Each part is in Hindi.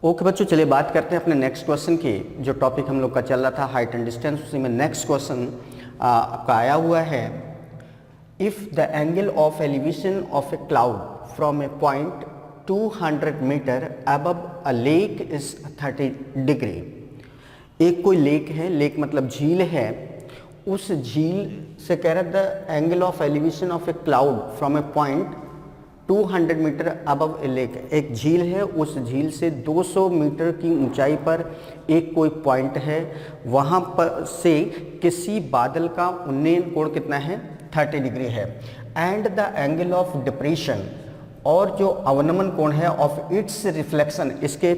ओके बच्चों, चलिए बात करते हैं अपने नेक्स्ट क्वेश्चन की। जो टॉपिक हम लोग का चल रहा था हाइट एंड डिस्टेंस, उसी में नेक्स्ट क्वेश्चन आपका आया हुआ है। If the angle of elevation of a cloud from a point 200 metre above a lake is 30 degree. एक कोई लेक है, लेक मतलब झील है, उस झील से कह रहा है the angle of elevation of a cloud from a point 200 metre above a lake. एक झील है, उस झील से 200 मीटर की ऊंचाई पर एक कोई पॉइंट है, वहाँ पर से किसी बादल का उन्नयन कोण कितना है, 30 डिग्री है। And the angle of depression, और जो अवनमन कोण है ऑफ इट्स रिफ्लेक्शन, इसके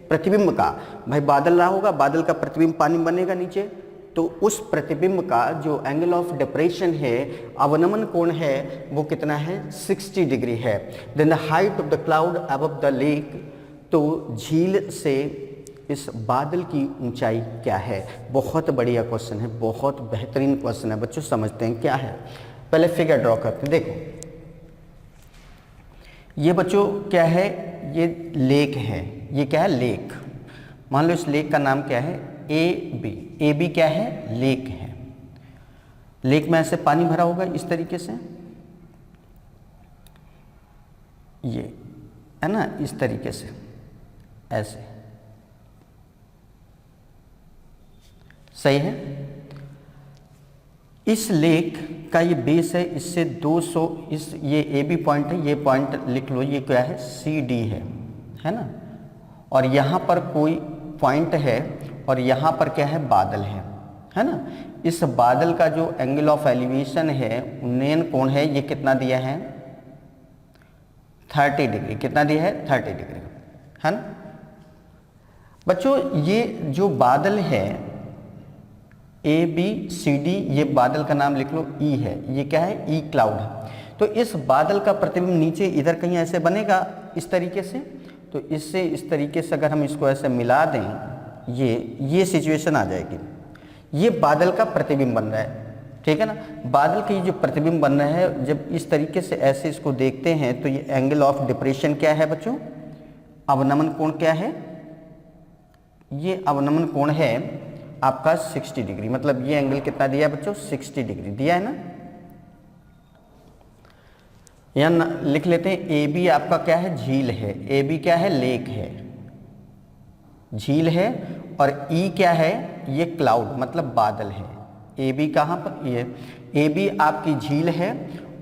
प्रतिबिंब का, भाई बादल रहा होगा, बादल का प्रतिबिंब पानी बनेगा नीचे, तो उस प्रतिबिंब का जो एंगल ऑफ डिप्रेशन है, अवनमन कोण है, वो कितना है, 60 डिग्री है। Then the height of the cloud above the lake, तो झील से इस बादल की ऊंचाई क्या है। बहुत बढ़िया क्वेश्चन है, बहुत बेहतरीन क्वेश्चन है बच्चों। समझते हैं क्या है। पहले फिगर ड्रॉ करते हैं। देखो ये बच्चों क्या है, ये लेक है। ये क्या है, लेक। मान लो इस लेक का नाम क्या है, ए बी। ए बी क्या है, लेक है। लेक में ऐसे पानी भरा होगा इस तरीके से, ये है ना, इस तरीके से ऐसे, सही है। इस लेक का ये बेस है, इससे 200, इस ये ए बी पॉइंट है, ये पॉइंट लिख लो, ये क्या है, सी डी है ना। और यहाँ पर कोई पॉइंट है और यहाँ पर क्या है, बादल है ना। इस बादल का जो एंगल ऑफ एलिवेशन है, उन्नयन कोण है, ये कितना दिया है, 30 डिग्री। कितना दिया है, 30 डिग्री, है ना बच्चों। ये जो बादल है ए बी सी डी, ये बादल का नाम लिख लो, ई है। ये क्या है, ई क्लाउड है। तो इस बादल का प्रतिबिंब नीचे इधर कहीं ऐसे बनेगा इस तरीके से, तो इससे इस तरीके से अगर हम इसको ऐसे मिला दें, ये सिचुएशन आ जाएगी। ये बादल का प्रतिबिंब बन रहा है, ठीक है ना। बादल की जो प्रतिबिंब बन रहा है, जब इस तरीके से ऐसे इसको देखते हैं, तो ये एंगल ऑफ डिप्रेशन क्या है बच्चों, अवनमन कोण क्या है, ये अवनमन कोण है आपका 60 डिग्री। मतलब ये एंगल कितना दिया है बच्चों, 60 डिग्री दिया है ना। यहाँ लिख लेते हैं, ए बी आपका क्या है, झील है। ए बी क्या है, लेक है, झील है। और ई क्या है, ये क्लाउड मतलब बादल है। ए बी कहाँ पर, ये ए बी आपकी झील है,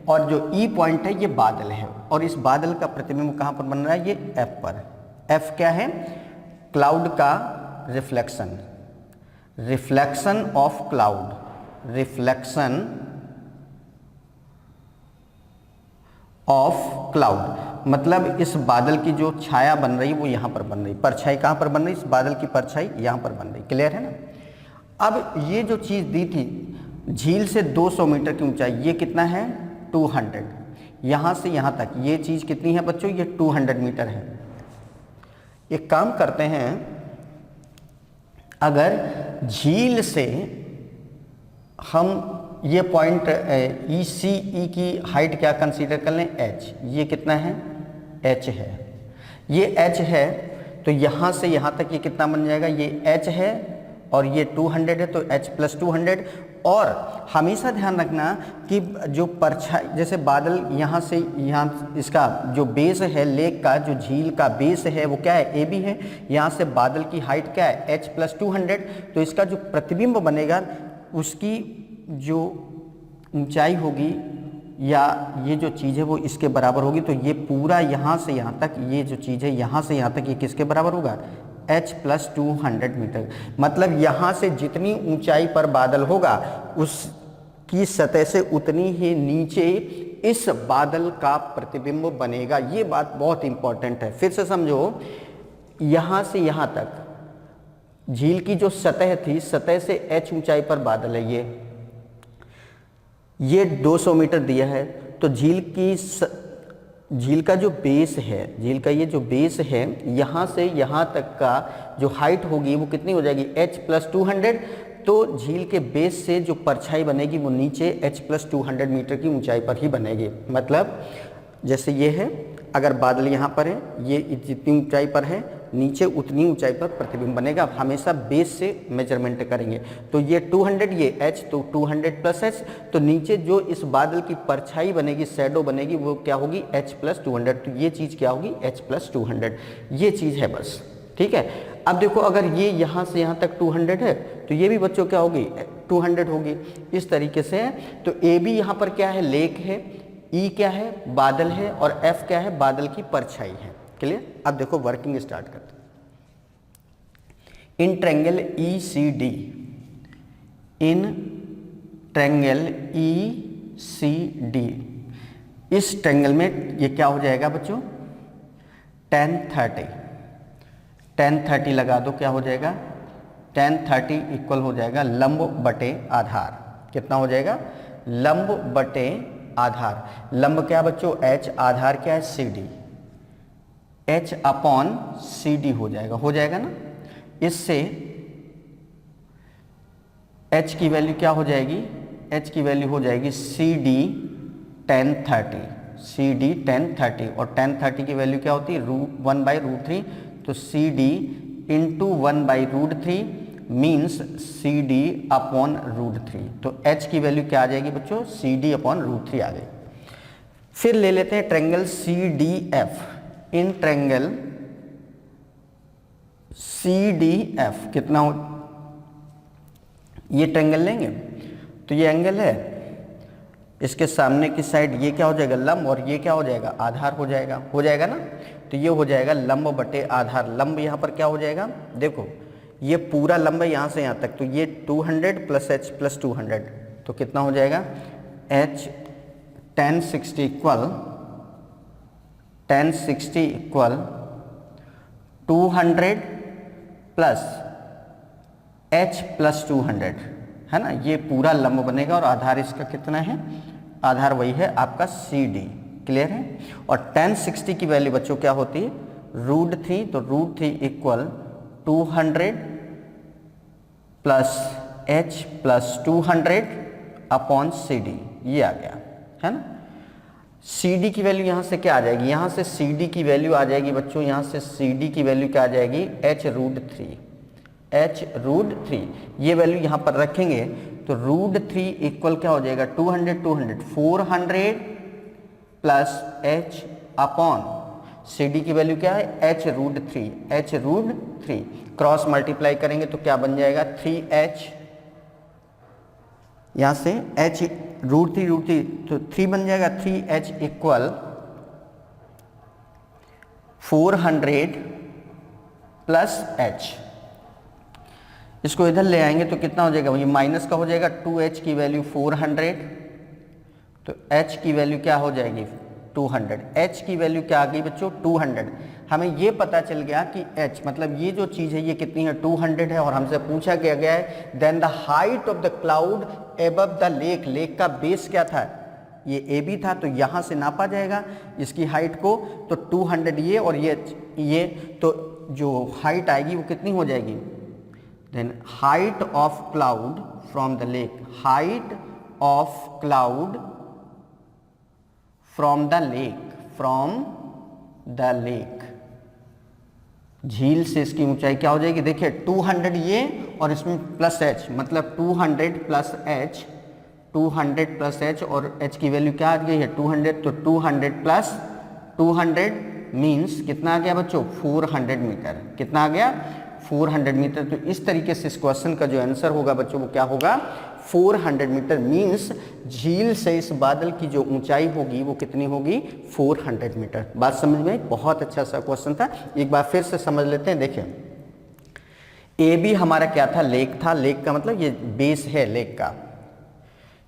और जो ई पॉइंट है ये बादल है। और इस बादल का प्रतिबिंब कहाँ पर बन रहा है, ये एफ पर। एफ क्या है, क्लाउड का reflection, reflection of cloud, reflection of cloud. मतलब इस बादल की जो छाया बन रही है वो यहाँ पर बन रही, परछाई कहाँ पर बन रही, इस बादल की परछाई यहाँ पर बन रही। क्लियर है ना। अब ये जो चीज़ दी थी, झील से 200 मीटर की ऊंचाई, ये कितना है, 200। यहाँ से यहाँ तक ये चीज़ कितनी है बच्चों, ये 200 मीटर है। एक काम करते हैं, अगर झील से हम ये पॉइंट ई सी, ई की हाइट क्या कंसीडर कर लें, एच। ये कितना है, एच है। ये एच है, तो यहाँ से यहाँ तक ये कितना बन जाएगा, ये एच है और ये 200 है, तो एच प्लस 200। और हमेशा ध्यान रखना कि जो परछाई, जैसे बादल यहाँ से यहाँ, इसका जो बेस है लेक का, जो झील का बेस है वो क्या है, ए बी है। यहाँ से बादल की हाइट क्या है, एच प्लस 200। तो इसका जो प्रतिबिंब बनेगा, उसकी जो ऊंचाई होगी या ये जो चीज़ है वो इसके बराबर होगी। तो ये पूरा यहाँ से यहाँ तक, ये जो चीज़ है यहाँ से यहाँ तक, ये किसके बराबर होगा, h प्लस 200 मीटर। मतलब यहाँ से जितनी ऊंचाई पर बादल होगा, उसकी सतह से उतनी ही नीचे इस बादल का प्रतिबिंब बनेगा। ये बात बहुत इंपॉर्टेंट है। फिर से समझो, यहाँ से यहाँ तक झील की जो सतह थी, सतह से h ऊंचाई पर बादल है, ये 200 मीटर दिया है। तो झील का जो बेस है, झील का ये जो बेस है, यहाँ से यहाँ तक का जो हाइट होगी वो कितनी हो जाएगी, h प्लस 200। तो झील के बेस से जो परछाई बनेगी वो नीचे h प्लस 200 मीटर की ऊंचाई पर ही बनेगी। मतलब जैसे ये है, अगर बादल यहाँ पर है, ये जितनी ऊंचाई पर है नीचे उतनी ऊंचाई पर प्रतिबिंब बनेगा। हमेशा बेस से मेजरमेंट करेंगे। तो ये 200, ये h, तो 200 प्लस h, तो नीचे जो इस बादल की परछाई बनेगी, शैडो बनेगी, वो क्या होगी h प्लस 200। तो ये चीज़ क्या होगी h प्लस 200, ये चीज़ है बस। ठीक है। अब देखो अगर ये यहाँ से यहाँ तक 200 है तो ये भी बच्चों क्या होगी 200 होगी। इस तरीके से है। तो ए बी यहाँ पर क्या है लेक है, ई क्या है बादल है, और एफ क्या है बादल की परछाई है। क्लियर। अब देखो वर्किंग स्टार्ट करते हैं। In triangle e c d, in triangle e c d, इस ट्रायंगल में ये क्या हो जाएगा बच्चों tan 30, tan 30 लगा दो, क्या हो जाएगा tan 30 इक्वल हो जाएगा लंब बटे आधार। कितना हो जाएगा लंब बटे आधार। लंब क्या बच्चों h, आधार क्या है CD, h अपॉन CD हो जाएगा ना। इससे h की वैल्यू क्या हो जाएगी, h की वैल्यू हो जाएगी CD tan 30, CD tan 30, और tan 30 की वैल्यू क्या होती है 1/√3, तो CD into 1/√3 means CD upon √3। तो h की वैल्यू क्या आ जाएगी बच्चों CD अपॉन √3 आ गई। फिर ले लेते हैं triangle CDF। In triangle CDF कितना हो, ये ट्रायंगल लेंगे तो ये एंगल है, इसके सामने की साइड ये क्या हो जाएगा लंब, और ये क्या हो जाएगा आधार हो जाएगा ना। तो ये हो जाएगा लंब बटे आधार। लंब यहाँ पर क्या हो जाएगा देखो ये पूरा लंब है यहाँ से यहाँ तक, तो ये 200 प्लस h प्लस 200, तो कितना हो जाएगा h tan 60 equal 200 plus h plus 200 है ना। ये पूरा लंब बनेगा और आधार इसका कितना है, आधार वही है आपका CD। क्लियर है। और tan 60 की वैल्यू बच्चों क्या होती है √3, तो √3 equal 200 plus h plus 200 upon CD, ये आ गया है ना। CD की वैल्यू यहाँ से क्या आ जाएगी, यहाँ से CD की वैल्यू आ जाएगी बच्चों, यहाँ से CD की वैल्यू क्या आ जाएगी h√3। ये वैल्यू यहाँ पर रखेंगे तो √3 इक्वल क्या हो जाएगा 200 400 प्लस h अपॉन CD की वैल्यू क्या है h√3। क्रॉस मल्टीप्लाई करेंगे तो क्या बन जाएगा 3h, यहाँ से h √3 तो 3 बन जाएगा 3h इक्वल 400 प्लस h। इसको इधर ले आएंगे तो कितना हो जाएगा, ये माइनस का हो जाएगा 2h की वैल्यू 400, तो h की वैल्यू क्या हो जाएगी 200। h की वैल्यू क्या आ गई बच्चों 200। हमें ये पता चल गया कि h मतलब ये जो चीज़ है ये कितनी है 200 है, और हमसे पूछा गया है then the height of the cloud above the lake. Lake का बेस क्या था, ये AB था, तो यहाँ से नापा जाएगा इसकी हाइट को, तो 200 ये और ये तो जो हाइट आएगी वो कितनी हो जाएगी, then height of cloud from the lake, height of cloud from the lake, झील से इसकी ऊंचाई क्या हो जाएगी, देखिए 200 ये और इसमें प्लस h, मतलब 200 प्लस h और h की वैल्यू क्या आ गई है 200, तो 200 प्लस 200 मीन्स कितना आ गया बच्चों 400 मीटर। कितना आ गया 400 मीटर। तो इस तरीके से इस क्वेश्चन का जो आंसर होगा बच्चों वो क्या होगा 400 मीटर। मीन्स झील से इस बादल की जो ऊंचाई होगी वो कितनी होगी 400 मीटर। बात समझ में आई, बहुत अच्छा सा क्वेश्चन था, एक बार फिर से समझ लेते हैं। देखिए AB हमारा क्या था लेक था, लेक का मतलब ये बेस है लेक का,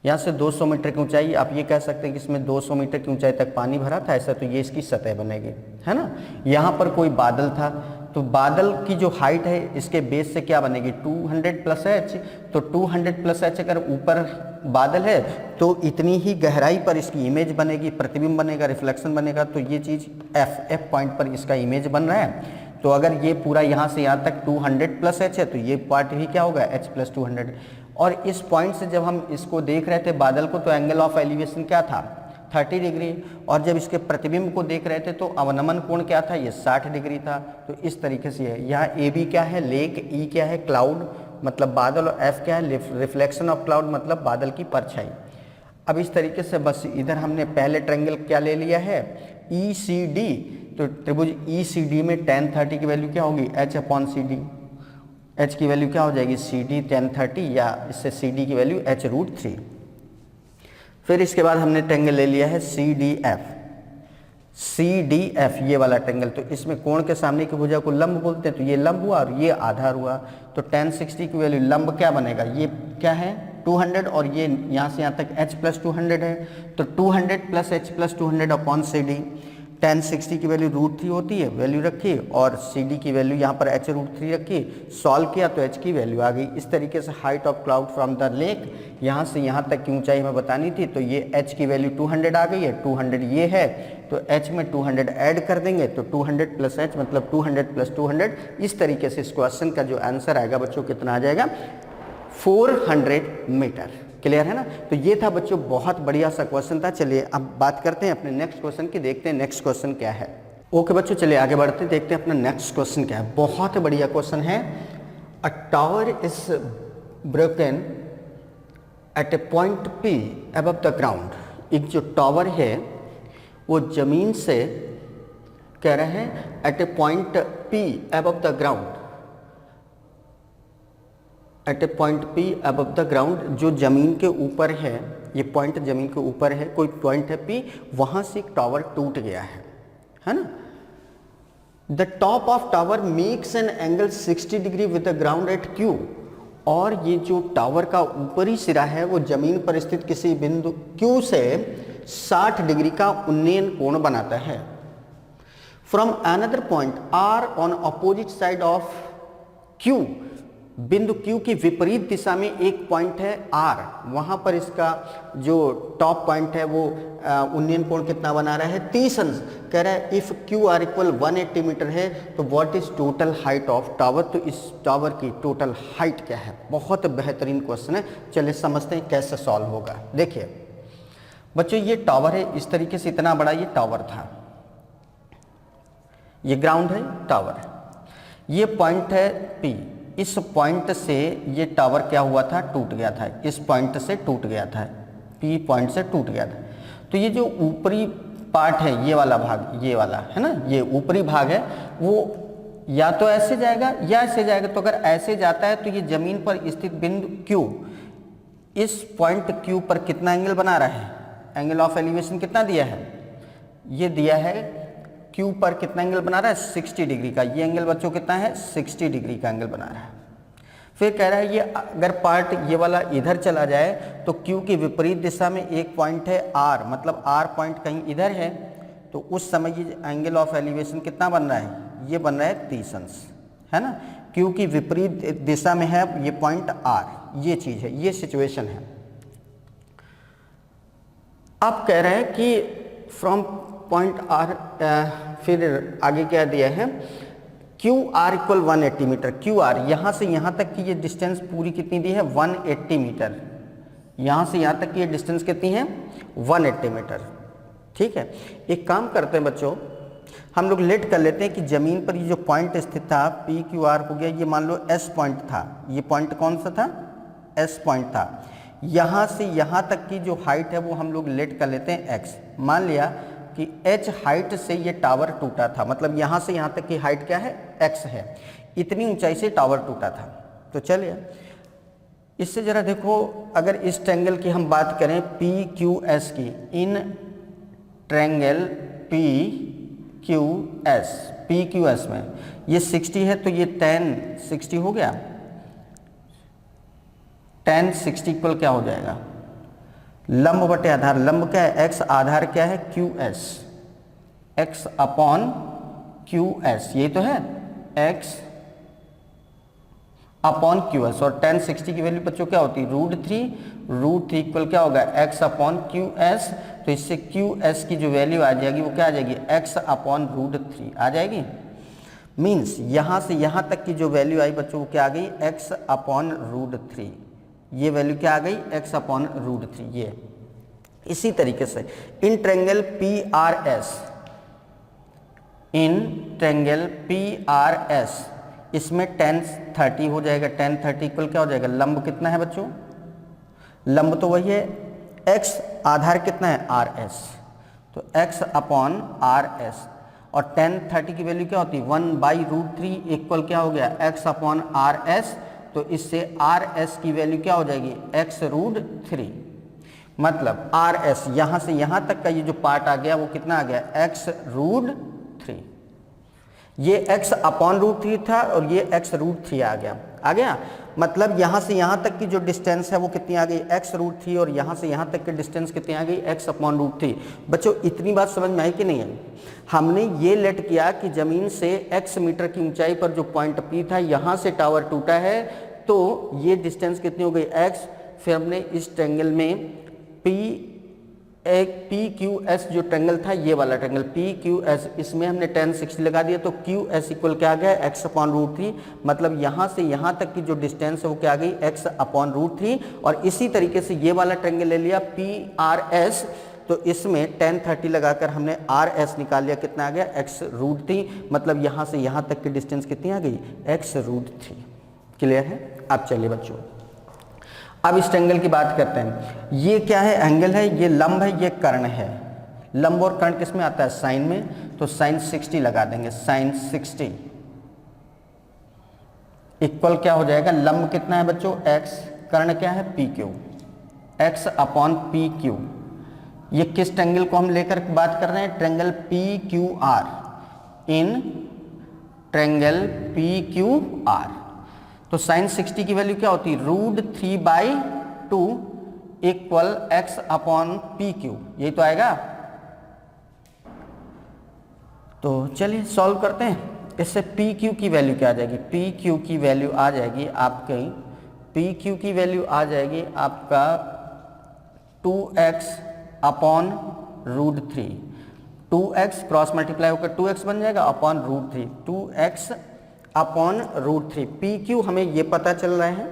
यहाँ से 200 मीटर की ऊंचाई, आप ये कह सकते हैं कि इसमें 200 मीटर की ऊंचाई तक पानी भरा था ऐसा, तो ये इसकी सतह बनेगी है ना। यहाँ पर कोई बादल था, तो बादल की जो हाइट है इसके बेस से क्या बनेगी 200 प्लस h, तो 200 प्लस h अगर ऊपर बादल है तो इतनी ही गहराई पर इसकी इमेज बनेगी, प्रतिबिंब बनेगा, रिफ्लेक्शन बनेगा। तो ये चीज़ F पॉइंट पर इसका इमेज बन रहा है। तो अगर ये पूरा यहाँ से यहाँ तक 200 प्लस h है तो ये पार्ट ही क्या होगा h प्लस 200। और इस पॉइंट से जब हम इसको देख रहे थे बादल को, तो एंगल ऑफ एलिवेशन क्या था 30 डिग्री, और जब इसके प्रतिबिंब को देख रहे थे तो अवनमन कोण क्या था, ये 60 डिग्री था। तो इस तरीके से है। यहाँ ए बी क्या है, लेक, ई क्या है, क्लाउड मतलब बादल, और एफ क्या है, रिफ्लेक्शन ऑफ क्लाउड मतलब बादल की परछाई। अब इस तरीके से बस इधर हमने पहले ट्रायंगल क्या ले लिया है, ई सी डी। तो त्रिभुज ई सी डी में tan 30 की वैल्यू क्या होगी, h upon c d. H की वैल्यू क्या हो जाएगी, सी डी tan 30, या इससे सी डी की वैल्यू h√3। फिर इसके बाद हमने ट्रायंगल ले लिया है c d f. C d f ये वाला ट्रायंगल, तो इसमें कोण के सामने की भुजा को लंब बोलते हैं, तो ये लंब हुआ और ये आधार हुआ। तो tan 60 की वैल्यू लंब क्या बनेगा, ये क्या है 200, और ये यहाँ से यहाँ तक h + 200 है। तो 200 + h + 200 upon c d. tan 60 की वैल्यू √3 होती है, वैल्यू रखी, और सी डी की वैल्यू यहाँ पर h√3 रखी, सॉल्व किया तो h की वैल्यू आ गई। इस तरीके से height of cloud from the lake, यहाँ से यहाँ तक की ऊंचाई हमें बतानी थी, तो ये h की वैल्यू 200 आ गई है, 200 ये है, तो h में 200 ऐड कर देंगे, तो 200 + h मतलब 200 + 200। इस तरीके से इस क्वेश्चन का जो आंसर आएगा बच्चों कितना आ जाएगा, 400 मीटर। क्लियर है ना। तो ये था बच्चों बहुत बढ़िया सा क्वेश्चन था। चलिए अब बात करते हैं अपने नेक्स्ट क्वेश्चन की, देखते हैं नेक्स्ट क्वेश्चन क्या है। ओके बच्चों, चलिए आगे बढ़ते हैं, देखते हैं अपना नेक्स्ट क्वेश्चन क्या है। बहुत बढ़िया क्वेश्चन है। A tower is broken at a point P above the ground. एक जो टावर है वो जमीन से कह रहे हैं at a point P above the ground, at a point P above the ground, जो जमीन के ऊपर है, ये पॉइंट जमीन के ऊपर है, कोई पॉइंट है P, वहां से एक टावर टूट गया है ना। The top of tower makes an angle 60 degree with the ground eight Q। और ये जो टावर का ऊपरी सिरा है वो जमीन पर स्थित किसी बिंदु Q से 60 डिग्री का उन्नयन कोण बनाता है। From another point R on opposite side of Q, बिंदु Q की विपरीत दिशा में एक पॉइंट है R, वहां पर इसका जो टॉप पॉइंट है वो उन्नयन कोण कितना बना रहा है, 30 अंश। कह रहा है इफ QR = 180 मीटर है तो what is total height of tower. तो इस टावर की टोटल हाइट क्या है। बहुत बेहतरीन क्वेश्चन है। चलिए समझते हैं कैसे सॉल्व होगा। देखिए बच्चों, ये टावर है, इस तरीके से इतना बड़ा ये टावर था, ये ग्राउंड है, टावर, ये पॉइंट है P। इस पॉइंट से ये टावर क्या हुआ था, टूट गया था, इस पॉइंट से टूट गया था, P पॉइंट से टूट गया था। तो ये जो ऊपरी पार्ट है, ये वाला भाग, ये वाला है ना, ये ऊपरी भाग है, वो या तो ऐसे जाएगा या ऐसे जाएगा। तो अगर ऐसे जाता है तो ये जमीन पर स्थित बिंदु Q, इस पॉइंट Q पर कितना एंगल बना रहा है, एंगल ऑफ एलिवेशन कितना दिया है, ये दिया है Q पर कितना एंगल बना रहा है, 60 डिग्री का। ये एंगल बच्चों कितना है, 60 डिग्री का एंगल बना रहा है। फिर कह रहा है ये अगर पार्ट ये वाला इधर चला जाए तो Q की विपरीत दिशा में एक पॉइंट है R, मतलब R पॉइंट कहीं इधर है, तो उस समय ये एंगल ऑफ एलिवेशन कितना बन रहा है, ये बन रहा है 30 अंश, है ना। Q की विपरीत दिशा में है ये पॉइंट R, ये चीज है, ये सिचुएशन है। अब कह रहे हैं कि फ्रॉम पॉइंट R, फिर आगे क्या दिया है, QR = 180 मीटर। QR यहाँ से यहाँ तक की ये डिस्टेंस पूरी कितनी दी है, 180 मीटर। यहाँ से यहाँ तक की ये डिस्टेंस कितनी है, 180 मीटर। ठीक है, एक काम करते हैं बच्चों, हम लोग लेट कर लेते हैं कि जमीन पर ये जो पॉइंट स्थित था PQR हो गया, ये मान लो S पॉइंट था। ये पॉइंट कौन सा था, S पॉइंट था। यहाँ से यहाँ तक की जो हाइट है वो हम लोग लेट कर लेते हैं X। मान लिया कि H हाइट से ये टावर टूटा था, मतलब यहाँ से यहाँ तक की हाइट क्या है, X है, इतनी ऊंचाई से टावर टूटा था। तो चलिए इससे जरा देखो, अगर इस ट्रायंगल की हम बात करें PQS की, इन ट्रायंगल PQS में ये 60 है, तो ये tan 60 हो गया। tan 60 इक्वल क्या हो जाएगा, लंब बटे आधार। लंब क्या है, x, आधार क्या है, QS, x अपॉन QS, यही तो है, x अपॉन QS। और tan 60 की वैल्यू बच्चों क्या होती है, √3 इक्वल क्या होगा, x अपॉन QS। तो इससे QS की जो वैल्यू आ जाएगी वो क्या आ जाएगी, x अपॉन √3 आ जाएगी। मीन्स यहाँ से यहाँ तक की जो वैल्यू आई बच्चों वो क्या आ गई, x अपॉन √3। ये वैल्यू क्या आ गई, x अपॉन √3। ये इसी तरीके से in triangle PRS, in triangle PRS इसमें tan 30 हो जाएगा। tan 30 इक्वल क्या हो जाएगा, लंब कितना है बच्चों, लंब तो वही है x, आधार कितना है RS, तो x अपॉन RS, और tan 30 की वैल्यू क्या होती है 1/√3 इक्वल क्या हो गया x अपॉन RS, तो इससे RS की वैल्यू क्या हो जाएगी x√3, मतलब RS यहाँ से यहाँ तक का ये जो पार्ट आ गया वो कितना आ गया x√3, ये x अपॉन √3 था और ये x√3 आ गया, मतलब यहाँ से यहाँ तक की जो डिस्टेंस है वो कितनी आ गई x√3, और यहाँ से यहाँ तक की डिस्टेंस कितनी आ गई x अपॉन √3। बच्चों इतनी बात समझ में आई कि नहीं है, हमने ये लेट किया कि ज़मीन से x मीटर की ऊंचाई पर जो पॉइंट P था यहाँ से टावर टूटा है, तो ये डिस्टेंस कितनी हो गई x, फिर हमने इस ट्रायंगल में PQS जो ट्रायंगल था, ये वाला ट्रायंगल PQS, इसमें हमने tan 60 लगा दिया, तो QS इक्वल क्या आ गया x अपॉन √3, मतलब यहाँ से यहाँ तक की जो डिस्टेंस है वो क्या आ गई x अपॉन √3। और इसी तरीके से ये वाला ट्रायंगल ले लिया PRS, तो इसमें tan 30 लगाकर हमने RS निकाल लिया, कितना आ गया x√3, मतलब यहाँ से यहाँ तक की डिस्टेंस कितनी आ गई x√3। क्लियर है। अब चलिए बच्चों अब इस ट्रायंगल की बात करते हैं। ये क्या है, एंगल है, ये लंब है, ये कर्ण है। लंब और कर्ण किस में आता है, साइन में, तो साइन 60 लगा देंगे, साइन 60 इक्वल क्या हो जाएगा, लंब कितना है बच्चों x, कर्ण क्या है PQ, x अपॉन PQ। ये किस ट्रायंगल को हम लेकर बात कर रहे हैं, triangle PQR, in triangle PQR। तो साइन 60 की वैल्यू क्या होती है √3/2 इक्वल x अपॉन PQ, यही तो आएगा। तो चलिए सॉल्व करते हैं। इससे PQ की वैल्यू क्या आ जाएगी, PQ की वैल्यू आ जाएगी आपकी, PQ की वैल्यू आ जाएगी आपका 2x upon √3, 2x cross multiply होकर 2x बन जाएगा अपॉन √3, 2x अपॉन √3। PQ हमें ये पता चल रहा है,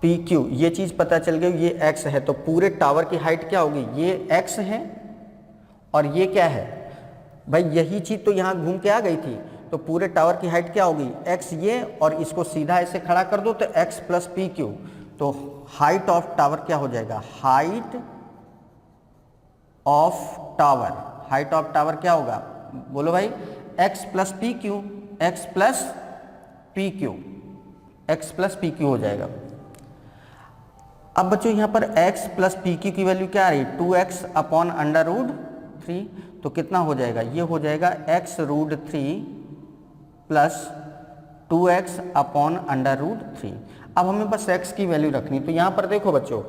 PQ ये चीज पता चल गई, ये x है, तो पूरे टावर की हाइट क्या होगी, ये x है और ये क्या है भाई, यही चीज तो यहाँ घूम के आ गई थी, तो पूरे टावर की हाइट क्या होगी x ये, और इसको सीधा ऐसे खड़ा कर दो तो x प्लस PQ, तो हाइट ऑफ टावर क्या हो जाएगा, height of tower, height of tower क्या होगा, बोलो भाई, x plus PQ, x plus PQ, x plus PQ हो जाएगा। अब बच्चों यहाँ पर x प्लस PQ की वैल्यू क्या आ रही है 2x अपॉन √3, तो कितना हो जाएगा, ये हो जाएगा x√3 प्लस 2x अपॉन √3। अब हमें बस x की वैल्यू रखनी, तो यहाँ पर देखो बच्चों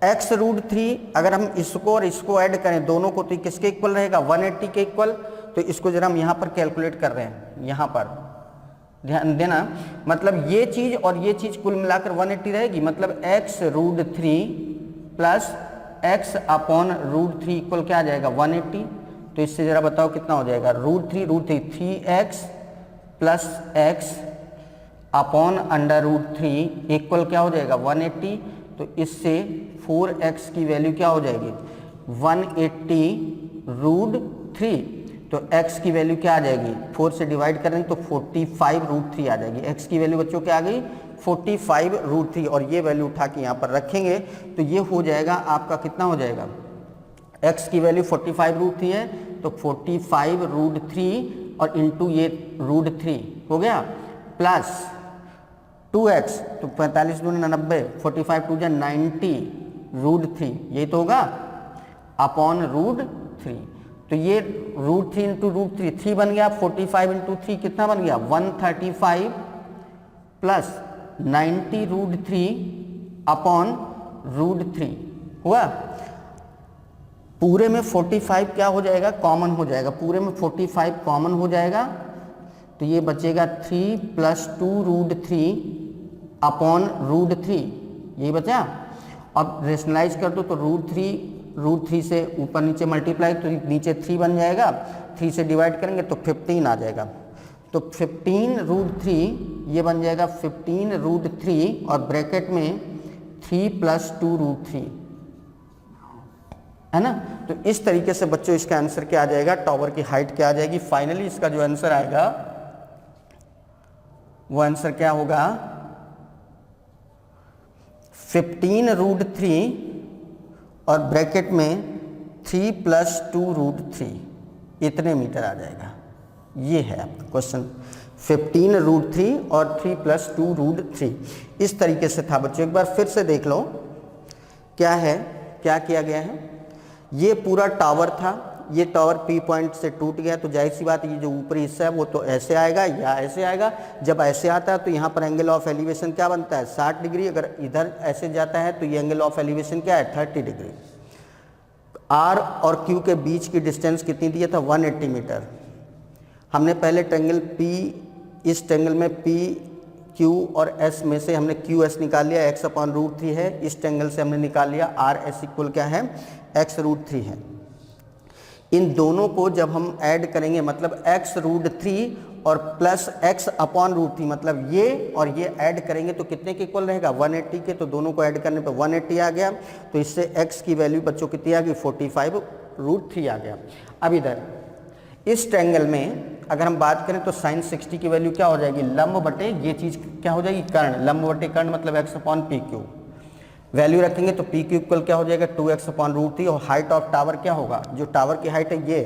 x√3 अगर हम इसको और इसको ऐड करें दोनों को, तो किसके इक्वल रहेगा 180 के इक्वल। तो इसको जरा हम यहाँ पर कैलकुलेट कर रहे हैं, यहाँ पर ध्यान देना, मतलब ये चीज और ये चीज कुल मिलाकर 180 रहेगी, मतलब x√3 plus x upon √3 equal क्या आ जाएगा 180। तो इससे जरा बताओ कितना हो जाएगा, √3 3x plus x upon √3 equal क्या हो जाएगा 180। तो इससे 4x की वैल्यू क्या हो जाएगी 180√3, तो x की वैल्यू क्या आ जाएगी, 4 से डिवाइड करेंगे तो 45√3 आ जाएगी। x की वैल्यू बच्चों क्या आ गई 45√3, और ये वैल्यू उठा के यहाँ पर रखेंगे तो ये हो जाएगा आपका कितना हो जाएगा, x की वैल्यू 45√3 है, तो 45√3 और इंटू ये √3 हो गया, प्लस 2x, तो 45 दूनी 90, 45 2 90√3, यही तो होगा अपॉन √3। तो ये √3 इंटू √3 3 बन गया, 45 इंटू 3 कितना बन गया 135 प्लस 90√3 अपॉन √3 हुआ। पूरे में 45 क्या हो जाएगा, कॉमन हो जाएगा, पूरे में 45 कॉमन हो जाएगा, तो ये बचेगा 3 प्लस 2√3 अपॉन √3, यही बचा। अब रेशनलाइज कर दो तो √3 से ऊपर नीचे मल्टीप्लाई, तो नीचे 3 बन जाएगा, 3 से डिवाइड करेंगे तो 15 आ जाएगा, तो 15√3 ये बन जाएगा 15√3 और ब्रैकेट में 3 प्लस 2√3, है ना। तो इस तरीके से बच्चों इसका आंसर क्या आ जाएगा, टावर की हाइट क्या आ जाएगी। फाइनली इसका जो आंसर आएगा वो आंसर क्या होगा, 15√3 और ब्रैकेट में 3 + 2√3 इतने मीटर आ जाएगा। ये है आपका क्वेश्चन, 15√3 और 3 + 2√3 इस तरीके से था बच्चों। एक बार फिर से देख लो क्या है, क्या किया गया है। ये पूरा टावर था, ये टावर P पॉइंट से टूट गया, तो जाहिर सी बात ये जो ऊपरी हिस्सा है वो तो ऐसे आएगा या ऐसे आएगा। जब ऐसे आता है तो यहाँ पर एंगल ऑफ एलिवेशन क्या बनता है, 60 डिग्री। अगर इधर ऐसे जाता है तो ये एंगल ऑफ एलिवेशन क्या है, 30 डिग्री। R और Q के बीच की डिस्टेंस कितनी दिया था, 180 मीटर। हमने पहले ट्रेंगल P, इस ट्रेंगल में P, Q और S में से हमने QS निकाल लिया, x/√3 है। इस ट्रेंगल से हमने निकाल लिया RS इक्वल क्या है, x√3 है। इन दोनों को जब हम ऐड करेंगे मतलब x√3 और प्लस x/√3 मतलब ये और ये ऐड करेंगे तो कितने के इक्वल रहेगा, 180 के। तो दोनों को ऐड करने पे 180 आ गया। तो इससे x की वैल्यू बच्चों कितनी आ गई, 45√3 आ गया। अब इधर इस ट्रायंगल में अगर हम बात करें तो sin 60 की वैल्यू क्या हो जाएगी, लंब बटे ये चीज़ क्या हो जाएगी, कर्ण। लंब बटे कर्ण मतलब x/PQ वैल्यू रखेंगे तो PQ इक्वल क्या हो जाएगा, 2x/√3। और हाइट ऑफ टावर क्या होगा, जो टावर की हाइट है ये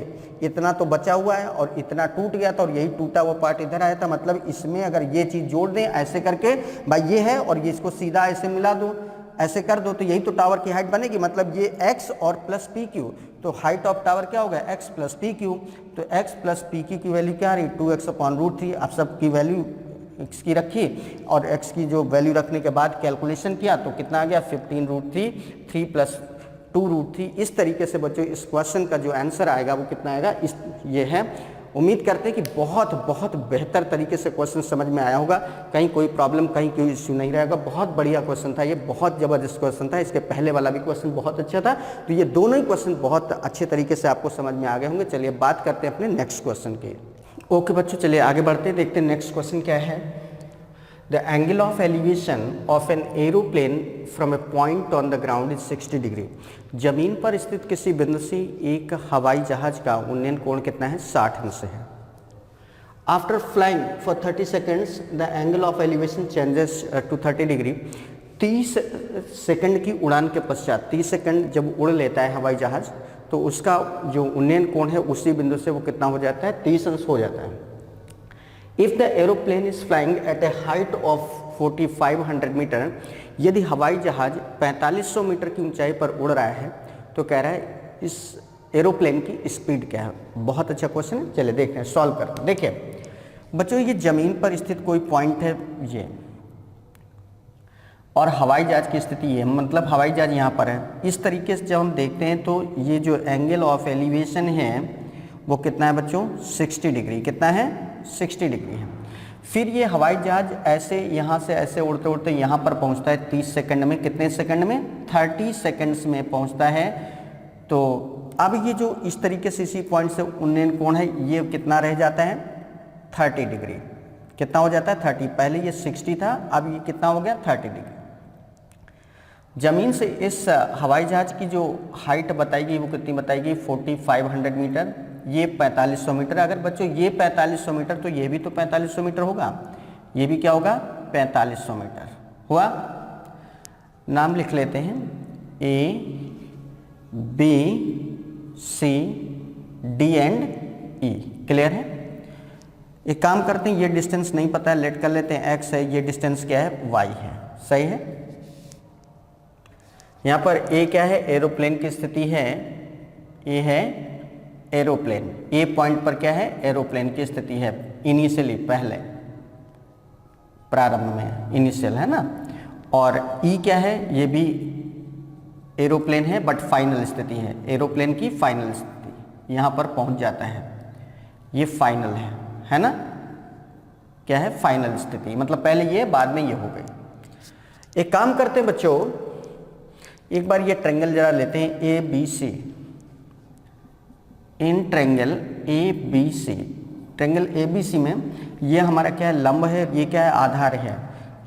इतना तो बचा हुआ है और इतना टूट गया था और यही टूटा हुआ पार्ट इधर आया था। मतलब इसमें अगर ये चीज़ जोड़ दें ऐसे करके, भाई ये है और ये इसको सीधा ऐसे मिला दो, ऐसे कर दो, तो यही तो टावर की हाइट बनेगी। मतलब ये x और प्लस PQ, तो हाइट ऑफ टावर क्या होगा, x + PQ। तो x + PQ की वैल्यू क्या आ रही, 2x/√3। आप सबकी वैल्यू x की रखी और x की जो वैल्यू रखने के बाद कैलकुलेशन किया तो कितना आ गया, 15√3, 3 + 2√3। इस तरीके से बच्चों इस क्वेश्चन का जो आंसर आएगा वो कितना आएगा, इस ये है। उम्मीद करते हैं कि बहुत बहुत बेहतर तरीके से क्वेश्चन समझ में आया होगा, कहीं कोई प्रॉब्लम, कहीं कोई इश्यू नहीं रहेगा। बहुत बढ़िया क्वेश्चन था ये, बहुत ज़बरदस्त क्वेश्चन था। इसके पहले वाला भी क्वेश्चन बहुत अच्छा था। तो ये दोनों ही क्वेश्चन बहुत अच्छे तरीके से आपको समझ में आ गए होंगे। चलिए बात करते हैं अपने नेक्स्ट क्वेश्चन की। ओके बच्चों, चलिए आगे बढ़ते हैं, देखते हैं नेक्स्ट क्वेश्चन क्या है। The angle of elevation of an aeroplane from a point on the ground is 60 degree. जमीन पर स्थित किसी बिंदु से एक हवाई जहाज का उन्नयन कोण कितना है, 60 अंश है। After flying for 30 seconds the angle of elevation changes to 30 degree. 30 second की उड़ान के पश्चात, 30 सेकंड जब उड़ लेता है हवाई जहाज तो उसका जो उन्नयन कोण है उसी बिंदु से वो कितना हो जाता है, 30 अंश हो जाता है। If the aeroplane is flying at a height of 4500 metre, यदि हवाई जहाज 4500 मीटर की ऊंचाई पर उड़ रहा है तो कह रहा है इस एरोप्लेन की स्पीड क्या है। बहुत अच्छा क्वेश्चन है, चलिए देखते हैं, सॉल्व करते हैं। देखिए बच्चों, ये जमीन पर स्थित कोई पॉइंट है ये, और हवाई जहाज की स्थिति ये, मतलब हवाई जहाज यहाँ पर है। इस तरीके से जब हम देखते हैं तो ये जो एंगल ऑफ एलिवेशन है वो कितना है बच्चों, 60 डिग्री। कितना है, 60 डिग्री है। फिर ये हवाई जहाज ऐसे यहाँ से ऐसे उड़ते उड़ते यहाँ पर पहुँचता है 30 सेकंड में। कितने सेकंड में, 30 सेकंड्स में पहुँचता है। तो अब ये जो इस तरीके से इसी पॉइंट से उन्नयन कोण है ये कितना रह जाता है, 30 डिग्री। कितना हो जाता है, 30। पहले ये 60 था, अब ये कितना हो गया, 30 डिग्री। ज़मीन से इस हवाई जहाज की जो हाइट बताई गई वो कितनी बताई गई, 4500 मीटर। ये 4500 मीटर। अगर बच्चों ये 4500 मीटर तो ये भी तो 4500 मीटर होगा, ये भी क्या होगा, 4500 मीटर हुआ। नाम लिख लेते हैं, A, B, C, D and E। Clear है। एक काम करते हैं, ये डिस्टेंस नहीं पता है, लेट कर लेते हैं x है, ये डिस्टेंस क्या है, y है। सही है। यहाँ पर A क्या है, एरोप्लेन की स्थिति है, A है एरोप्लेन। A पॉइंट पर क्या है, एरोप्लेन की स्थिति है इनिशियली, पहले प्रारंभ में, इनिशियल है ना। और E क्या है, ये भी एरोप्लेन है बट फाइनल स्थिति है, एरोप्लेन की फाइनल स्थिति, यहाँ पर पहुँच जाता है, ये फाइनल है ना। क्या है, फाइनल स्थिति, मतलब पहले ये बाद में ये हो गई। एक काम करते हैं बच्चों, एक बार ये ट्रायंगल जरा लेते हैं ABC। In triangle ABC, triangle ABC में ये हमारा क्या है, लंब है, ये क्या है, आधार है।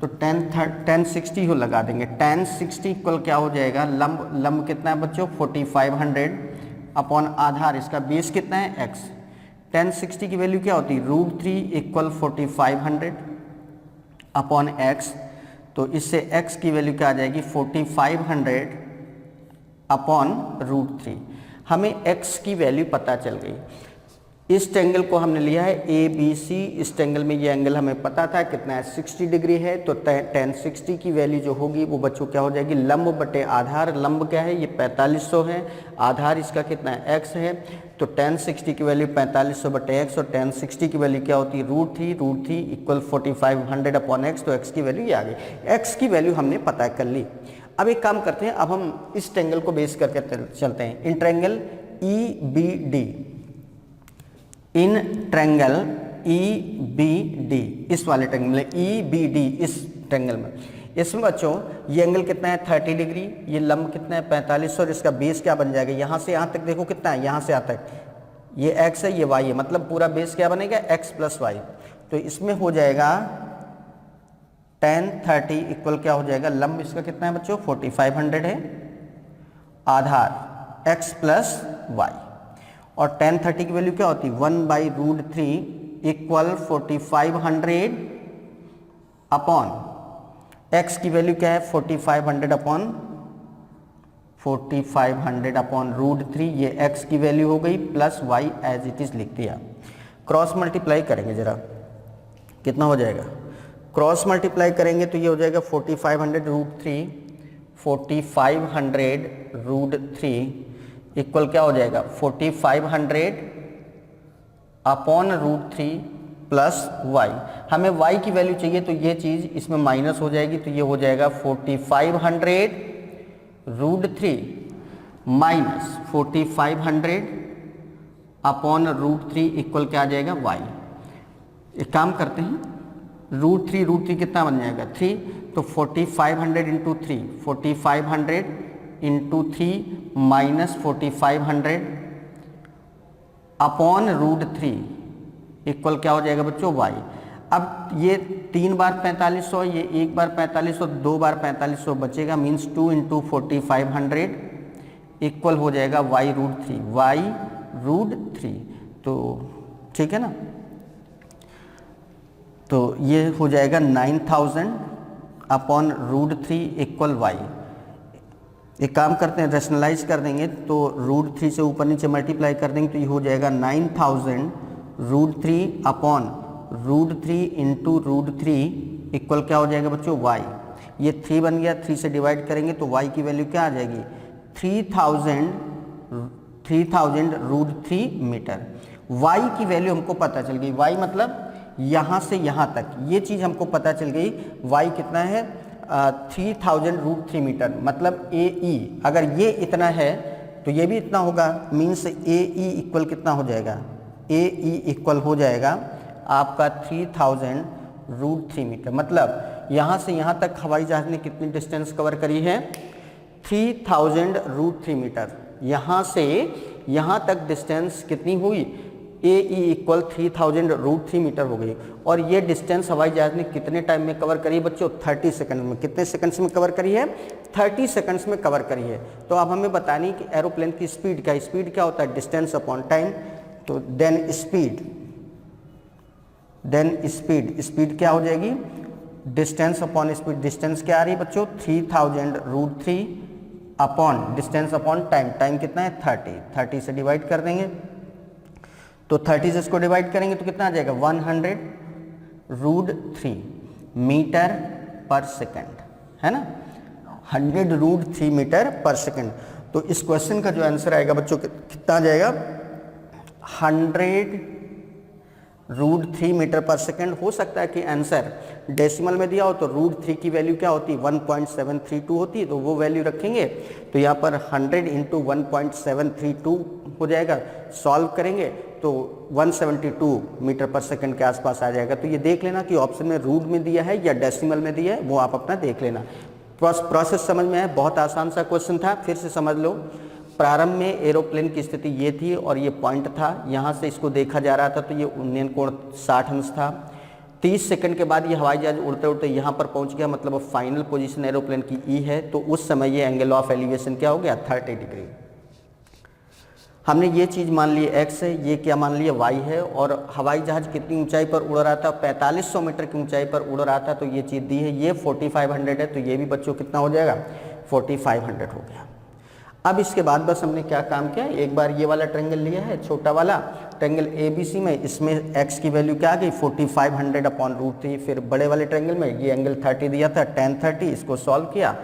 तो 1060 हो लगा देंगे। 1060 इक्वल क्या हो जाएगा, लंब कितना है बच्चों 4500 अपॉन आधार, इसका बेस कितना है x। 1060 की वैल्यू क्या होती है √3 इक्वल 4500 अपॉन x, तो इससे x की वैल्यू क्या आ जाएगी 4500 अपॉन √3। हमें x की वैल्यू पता चल गई। इस ट्रायंगल को हमने लिया है ABC, इस ट्रायंगल में ये एंगल हमें पता था कितना है 60 डिग्री है, तो 1060 की वैल्यू जो होगी वो बच्चों क्या हो जाएगी लंब बटे आधार। लंब क्या है ये 4500 है, आधार इसका कितना है x है, तो 1060 की वैल्यू 4500 बटे x और 1060 की वैल्यू क्या होती है √3 इक्वल 4500 अपॉन x, तो x की वैल्यू ये आ गई। x की वैल्यू हमने पता कर ली। अब एक काम करते हैं, अब हम इस ट्रायंगल को बेस करके चलते हैं। इन ट्रायंगल EBD, इस वाले ट्रायंगल में EBD, इस ट्रायंगल में, इसमें बच्चों ये एंगल कितना है 30 डिग्री, ये लंब कितना है 45 और इसका बेस क्या बन जाएगा, यहाँ से यहाँ तक देखो कितना है, यहाँ से यहाँ तक ये x है ये y है, मतलब पूरा बेस क्या बनेगा x प्लस वाई। तो इसमें हो जाएगा 1030 इक्वल क्या हो जाएगा, लंब इसका कितना है बच्चों 4500 है, आधार x प्लस वाई, और 1030 की वैल्यू क्या होती है 1/√3 इक्वल 4500 अपॉन x की वैल्यू क्या है 4500 अपॉन √3, ये x की वैल्यू हो गई plus y as it is लिख दिया। क्रॉस मल्टीप्लाई करेंगे जरा, कितना हो जाएगा, क्रॉस मल्टीप्लाई करेंगे तो ये हो जाएगा 4500 इक्वल क्या हो जाएगा 4500 अपॉन √3 प्लस y। हमें y की वैल्यू चाहिए तो ये चीज़ इसमें माइनस हो जाएगी, तो ये हो जाएगा 4500 √3 माइनस 4500 अपॉन √3 इक्वल क्या आ जाएगा y। एक काम करते हैं, √3 कितना बन जाएगा 3, तो 4500 into 3, 4500 into 3 minus 4500 upon √3 equal क्या हो जाएगा बच्चों y। अब ये 3 बार 4500, ये 1 बार 4500, 2 बार 4500 बचेगा, मीन्स 2 इंटू 4500 इक्वल हो जाएगा y√3। तो ठीक है ना, तो ये हो जाएगा 9000 अपॉन √3 इक्वल y। एक काम करते हैं, रेशनलाइज कर देंगे तो √3 से ऊपर नीचे मल्टीप्लाई कर देंगे तो ये हो जाएगा 9000 √3 अपॉन √3 इंटू √3 इक्वल क्या हो जाएगा बच्चों y। ये 3 बन गया, 3 से डिवाइड करेंगे तो y की वैल्यू क्या आ जाएगी 3000 √3 मीटर। y की वैल्यू हमको पता चल गई, y मतलब यहाँ से यहाँ तक, ये चीज़ हमको पता चल गई। y कितना है 3000 √3 मीटर, मतलब AE अगर ये इतना है तो ये भी इतना होगा, मीन्स AE इक्वल कितना हो जाएगा, AE इक्वल हो जाएगा आपका 3000 √3 मीटर। मतलब यहाँ से यहाँ तक हवाई जहाज ने कितनी डिस्टेंस कवर करी है 3000 √3 मीटर। यहाँ से यहाँ तक डिस्टेंस कितनी हुई AE इक्वल 3000 √3 मीटर हो गई। और ये डिस्टेंस हवाई जहाज ने कितने टाइम में कवर करी है बच्चों 30 सेकंड में। कितने सेकंड्स में कवर करी है 30 सेकंड्स में कवर करी है। तो अब हमें बतानी कि एरोप्लेन की स्पीड क्या है, स्पीड क्या होता है डिस्टेंस अपॉन टाइम। तो देन स्पीड क्या हो जाएगी डिस्टेंस अपॉन स्पीड। डिस्टेंस क्या आ रही है बच्चों 3000 √3 upon distance upon time. Time कितना है 30 से डिवाइड कर देंगे तो 30 से इसको डिवाइड करेंगे तो कितना आ जाएगा 100 √3 मीटर पर सेकंड, है ना 100 √3 मीटर पर सेकंड। तो इस क्वेश्चन का जो आंसर आएगा बच्चों कितना आ जाएगा 100 √3 मीटर पर सेकंड। हो सकता है कि आंसर डेसिमल में दिया हो तो √3 की वैल्यू क्या होती 1.732 होती, तो वो वैल्यू रखेंगे तो यहाँ पर 100 इंटू 1.732 हो जाएगा। सॉल्व करेंगे तो 172 मीटर पर सेकंड के आसपास आ जाएगा। तो ये देख लेना कि ऑप्शन में रूट में दिया है या डेसिमल में दिया है, वो आप अपना देख लेना। प्रोसेस समझ में आया, बहुत आसान सा क्वेश्चन था, फिर से समझ लो। प्रारंभ में एरोप्लेन की स्थिति ये थी और ये पॉइंट था, यहाँ से इसको देखा जा रहा था तो ये उन्नयन कोण 60 अंश था। 30 सेकंड के बाद ये हवाई जहाज उड़ते उड़ते यहाँ पर पहुँच गया, मतलब फाइनल पोजीशन एरोप्लेन की ई है, तो उस समय ये एंगल ऑफ एलिवेशन क्या हो गया 30 डिग्री। हमने ये चीज़ मान ली x है, ये क्या मान लिया y है, और हवाई जहाज कितनी ऊंचाई पर उड़ रहा था, 4500 मीटर की ऊंचाई पर उड़ रहा था, तो ये चीज़ दी है, ये 4500 है, तो ये भी बच्चों कितना हो जाएगा 4500 हो गया। अब इसके बाद बस हमने क्या काम किया, एक बार ये वाला ट्रायंगल लिया है, छोटा वाला ट्रायंगल ABC में, इसमें x की वैल्यू क्या आ गई 4500/√3, फिर बड़े वाले ट्रायंगल में ये एंगल 30 दिया था, tan 30, इसको सॉल्व किया,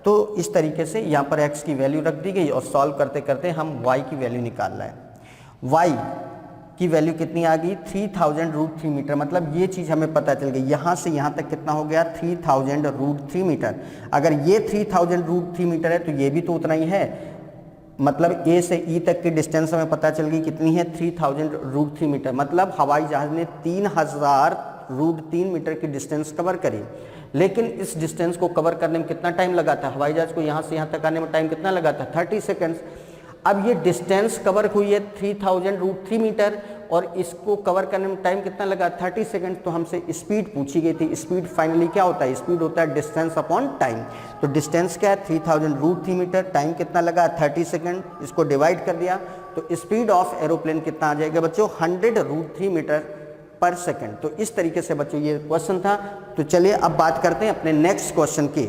तो इस तरीके से यहाँ पर x की वैल्यू रख दी गई, और सॉल्व करते करते हम y की वैल्यू निकाल रहे हैं। y की वैल्यू कितनी आ गई 3000√3 मीटर, मतलब ये चीज़ हमें पता चल गई, यहाँ से यहाँ तक कितना हो गया 3000√3 मीटर। अगर ये 3000√3 मीटर है तो ये भी तो उतना ही है, मतलब A से E तक की डिस्टेंस हमें पता चल गई कितनी है 3000√3 मीटर, मतलब हवाई जहाज ने 3000√3 मीटर की डिस्टेंस कवर करी। लेकिन इस डिस्टेंस को कवर करने में कितना टाइम लगा था, हवाई जहाज को यहाँ से यहाँ तक आने में टाइम कितना लगा था 30 सेकेंड्स। अब ये डिस्टेंस कवर हुई है 3000√3 मीटर, और इसको कवर करने में टाइम कितना लगा 30 सेकंड, तो हमसे स्पीड पूछी गई थी। स्पीड फाइनली क्या होता है, स्पीड होता है डिस्टेंस अपॉन टाइम, तो डिस्टेंस क्या है 3000√3 मीटर, टाइम कितना लगा 30 सेकंड, इसको डिवाइड कर दिया तो स्पीड ऑफ एरोप्लेन कितना आ जाएगा बच्चों 100√3 मीटर पर सेकंड। तो इस तरीके से बच्चों ये क्वेश्चन था। तो चलिए अब बात करते हैं अपने नेक्स्ट क्वेश्चन की।